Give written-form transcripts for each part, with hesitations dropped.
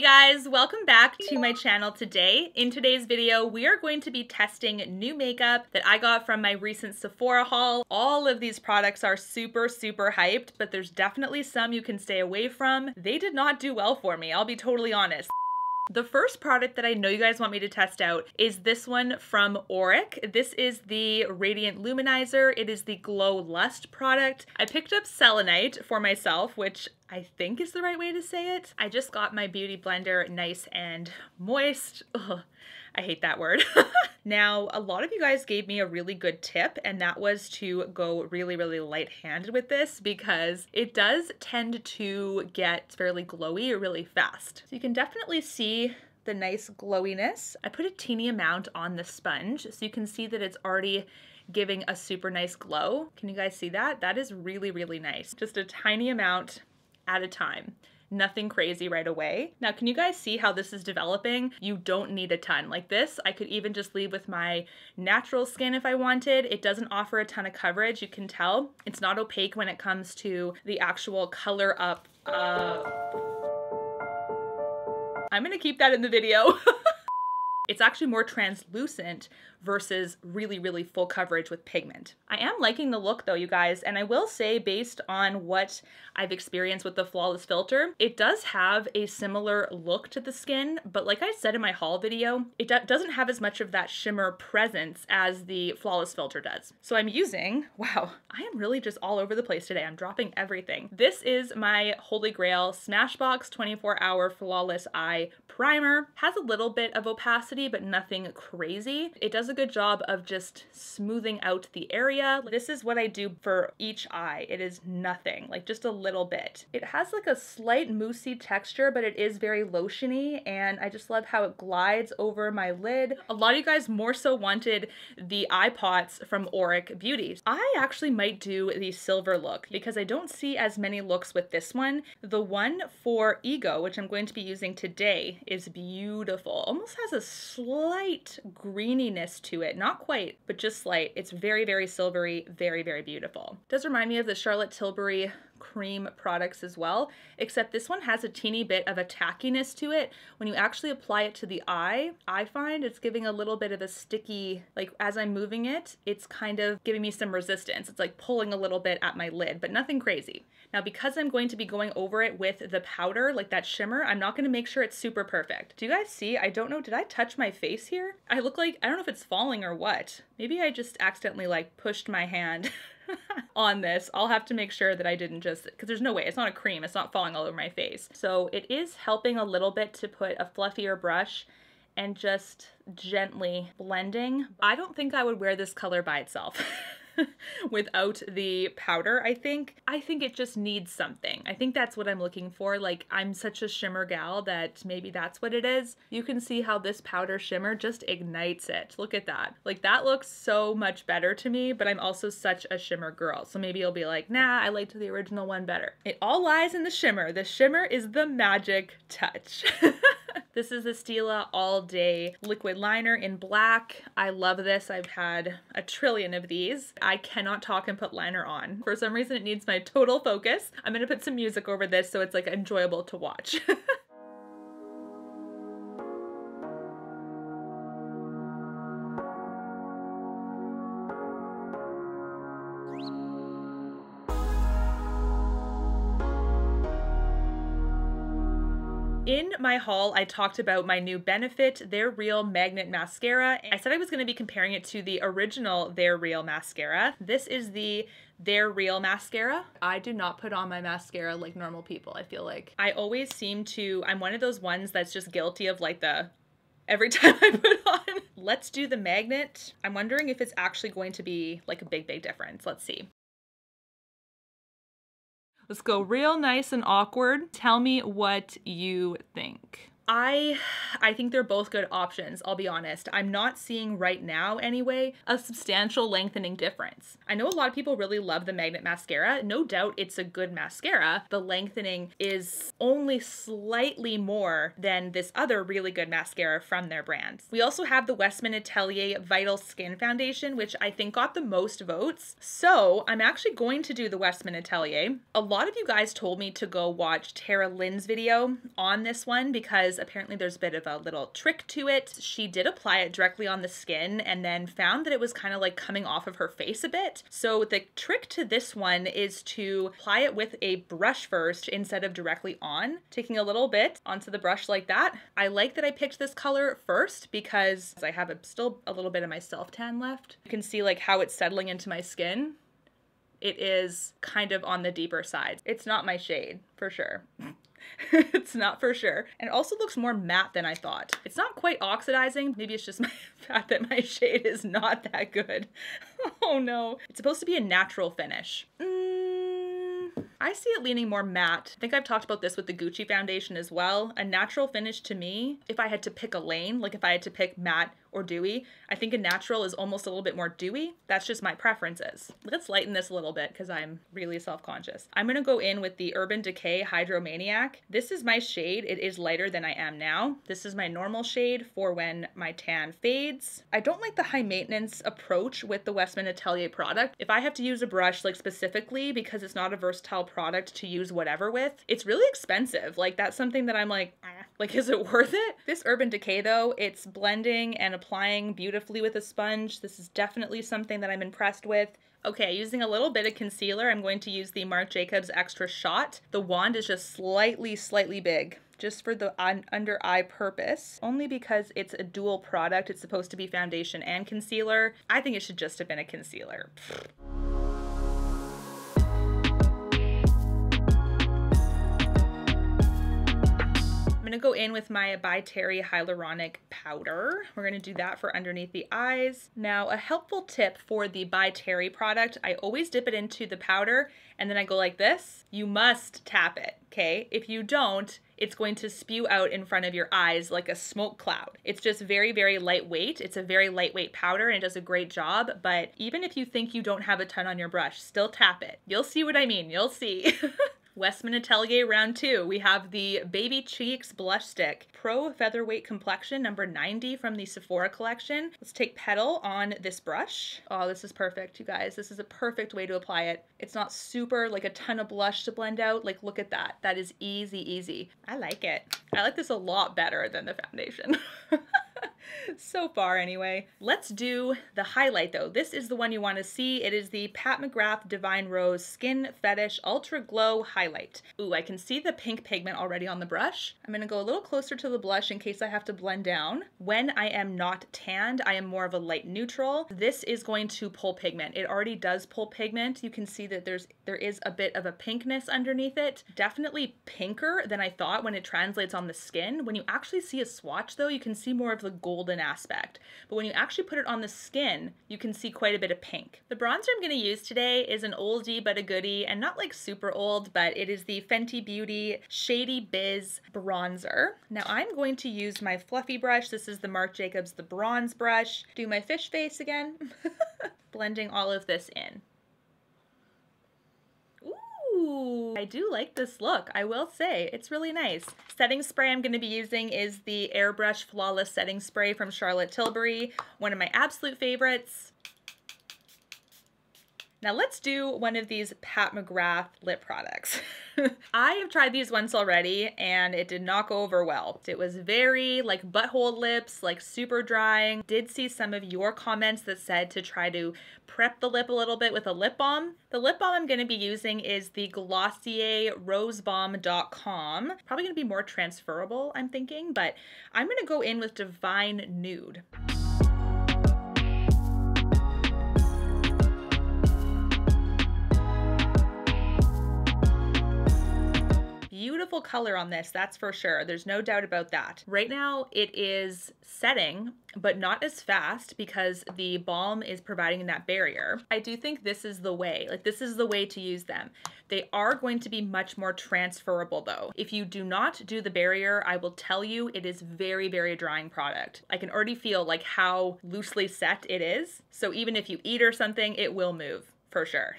Hey guys, welcome back to my channel today. In today's video, we are going to be testing new makeup that I got from my recent Sephora haul. All of these products are super hyped, but there's definitely some you can stay away from. They did not do well for me, I'll be totally honest. The first product that I know you guys want me to test out is this one from Auric. This is the Radiant Luminizer. It is the Glow Lust product. I picked up Selenite for myself, which I think is the right way to say it. I just got my Beauty Blender Nice and Moist. Ugh, I hate that word. Now, a lot of you guys gave me a really good tip, and that was to go really light-handed with this because it does tend to get fairly glowy really fast. So you can definitely see the nice glowiness. I put a teeny amount on the sponge so you can see that it's already giving a super nice glow. Can you guys see that? That is really nice. Just a tiny amount at a time. Nothing crazy right away. Now, can you guys see how this is developing? You don't need a ton. Like this, I could even just leave with my natural skin if I wanted. It doesn't offer a ton of coverage, you can tell. It's not opaque when it comes to the actual color up. I'm gonna keep that in the video. It's actually more translucent versus really full coverage with pigment. I am liking the look though, you guys, and I will say based on what I've experienced with the Flawless filter, it does have a similar look to the skin, but like I said in my haul video, it doesn't have as much of that shimmer presence as the Flawless filter does. So I'm using, wow, I am really just all over the place today. I'm dropping everything. This is my Holy Grail Smashbox 24-hour Flawless Eye Primer. Has a little bit of opacity, but nothing crazy. It does a good job of just smoothing out the area. This is what I do for each eye. It is nothing, like just a little bit. It has like a slight moussey texture, but it is very lotiony, and I just love how it glides over my lid. A lot of you guys more so wanted the eye pots from Auric Beauty. I actually might do the silver look because I don't see as many looks with this one. The one for Ego, which I'm going to be using today, is beautiful. Almost has a slight greeniness to it. Not quite, but just slight. It's very silvery, very beautiful. It does remind me of the Charlotte Tilbury cream products as well, except this one has a teeny bit of a tackiness to it. When you actually apply it to the eye, I find it's giving a little bit of a sticky, like as I'm moving it, it's kind of giving me some resistance. It's like pulling a little bit at my lid, but nothing crazy. Now, because I'm going to be going over it with the powder, like that shimmer, I'm not going to make sure it's super perfect. Do you guys see? I don't know, did I touch my face here? I look like, I don't know if it's falling or what. Maybe I just accidentally like pushed my hand on this. I'll have to make sure that I didn't just, because there's no way, it's not a cream, it's not falling all over my face. So it is helping a little bit to put a fluffier brush and just gently blending. I don't think I would wear this color by itself. Without the powder, I think it just needs something. I think that's what I'm looking for. Like, I'm such a shimmer gal that maybe that's what it is. You can see how this powder shimmer just ignites it. Look at that. Like, that looks so much better to me, but I'm also such a shimmer girl. So maybe you'll be like, nah, I liked the original one better. It all lies in the shimmer. The shimmer is the magic touch. This is the Stila All Day Liquid Liner in black. I love this. I've had a trillion of these. I cannot talk and put liner on. For some reason, it needs my total focus. I'm gonna put some music over this so it's like enjoyable to watch. In my haul, I talked about my new Benefit They're Real Magnet Mascara. I said I was going to be comparing it to the original They're Real mascara. This is the They're Real mascara. I do not put on my mascara like normal people, I feel like. I always seem to, I'm one of those ones that's just guilty of like the every time I put on. Let's do the magnet. I'm wondering if it's actually going to be like a big difference. Let's see. Let's go real nice and awkward. Tell me what you think. I think they're both good options, I'll be honest. I'm not seeing right now anyway a substantial lengthening difference. I know a lot of people really love the Magnet Mascara. No doubt it's a good mascara. The lengthening is only slightly more than this other really good mascara from their brand. We also have the Westman Atelier Vital Skin Foundation, which I think got the most votes. So I'm actually going to do the Westman Atelier. A lot of you guys told me to go watch Tara Lynn's video on this one because because apparently there's a bit of a little trick to it. She did apply it directly on the skin and then found that it was kind of like coming off of her face a bit. So the trick to this one is to apply it with a brush first instead of directly on, taking a little bit onto the brush like that. I like that I picked this color first because I have still a little bit of my self-tan left. You can see like how it's settling into my skin. It is kind of on the deeper side. It's not my shade, for sure. It's not for sure. And it also looks more matte than I thought. It's not quite oxidizing. Maybe it's just my fact that my shade is not that good. Oh no. It's supposed to be a natural finish. I see it leaning more matte. I think I've talked about this with the Gucci foundation as well. A natural finish to me, if I had to pick a lane, like if I had to pick matte or dewy, I think a natural is almost a little bit more dewy. That's just my preferences. Let's lighten this a little bit because I'm really self-conscious. I'm gonna go in with the Urban Decay Hydromaniac. This is my shade. It is lighter than I am now. This is my normal shade for when my tan fades. I don't like the high maintenance approach with the Westman Atelier product. If I have to use a brush like specifically because it's not a versatile product to use whatever with, it's really expensive. Like that's something that I'm like, is it worth it? This Urban Decay though, it's blending and applying beautifully with a sponge. This is definitely something that I'm impressed with. Okay, using a little bit of concealer, I'm going to use the Marc Jacobs Extra Shot. The wand is just slightly big, just for the under eye purpose, only because it's a dual product. It's supposed to be foundation and concealer. I think it should just have been a concealer. I'm gonna go in with my By Terry Hyaluronic powder. We're gonna do that for underneath the eyes. Now, a helpful tip for the By Terry product, I always dip it into the powder and then I go like this. You must tap it, okay? If you don't, it's going to spew out in front of your eyes like a smoke cloud. It's just very lightweight. It's a very lightweight powder and it does a great job, but even if you think you don't have a ton on your brush, still tap it. You'll see what I mean, you'll see. Westman Atelier round 2. We have the Baby Cheeks Blush Stick Pro Featherweight Complexion number 90 from the Sephora collection. Let's take Petal on this brush. Oh, this is perfect, you guys. This is a perfect way to apply it. It's not super like a ton of blush to blend out. Like, look at that. That is easy. I like it. I like this a lot better than the foundation. So far anyway. Let's do the highlight though. This is the one you want to see. It is the Pat McGrath Divine Rose Skin Fetish Ultra Glow Highlight. Ooh, I can see the pink pigment already on the brush. I'm gonna go a little closer to the blush in case I have to blend down. When I am not tanned, I am more of a light neutral. This is going to pull pigment. It already does pull pigment. You can see that there is a bit of a pinkness underneath it. Definitely pinker than I thought when it translates on the skin. When you actually see a swatch though, you can see more of the golden aspect. But when you actually put it on the skin, you can see quite a bit of pink. The bronzer I'm going to use today is an oldie but a goodie, and not like super old, but it is the Fenty Beauty Shady Biz bronzer. Now I'm going to use my fluffy brush. This is the Marc Jacobs The Bronze brush. Do my fish face again. Blending all of this in. Ooh, I do like this look, I will say. It's really nice. Setting spray I'm going to be using is the Airbrush Flawless Setting Spray from Charlotte Tilbury, one of my absolute favorites. Now let's do one of these Pat McGrath lip products. I have tried these once already and it did not go over well. It was very like butthole lips, like super drying. Did see some of your comments that said to try to prep the lip a little bit with a lip balm. The lip balm I'm going to be using is the Glossier rosebalm.com. Probably going to be more transferable, I'm thinking, but I'm going to go in with Divine Nude. Beautiful color on this, that's for sure. There's no doubt about that. Right now it is setting, but not as fast because the balm is providing that barrier. I do think this is the way, like this is the way to use them. They are going to be much more transferable though. If you do not do the barrier, I will tell you it is very drying product. I can already feel like how loosely set it is. So even if you eat or something, it will move for sure.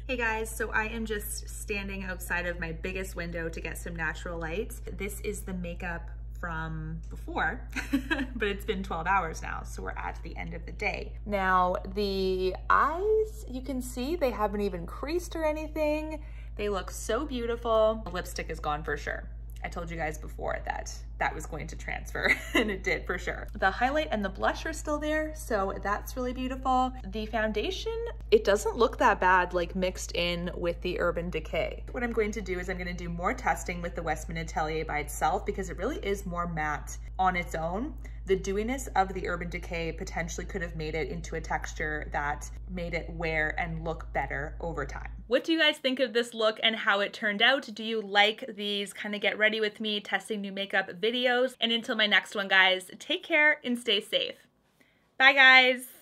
Hey guys, so I am just standing outside of my biggest window to get some natural light. This is the makeup from before, but it's been 12 hours now, so we're at the end of the day. Now, the eyes, you can see they haven't even creased or anything. They look so beautiful. The lipstick is gone for sure. I told you guys before that that was going to transfer, and it did for sure. The highlight and the blush are still there, so that's really beautiful. The foundation, it doesn't look that bad, like mixed in with the Urban Decay. What I'm going to do is I'm gonna do more testing with the Westman Atelier by itself because it really is more matte on its own. The dewiness of the Urban Decay potentially could have made it into a texture that made it wear and look better over time. What do you guys think of this look and how it turned out? Do you like these kind of get ready with me testing new makeup videos? And until my next one, guys, take care and stay safe. Bye, guys.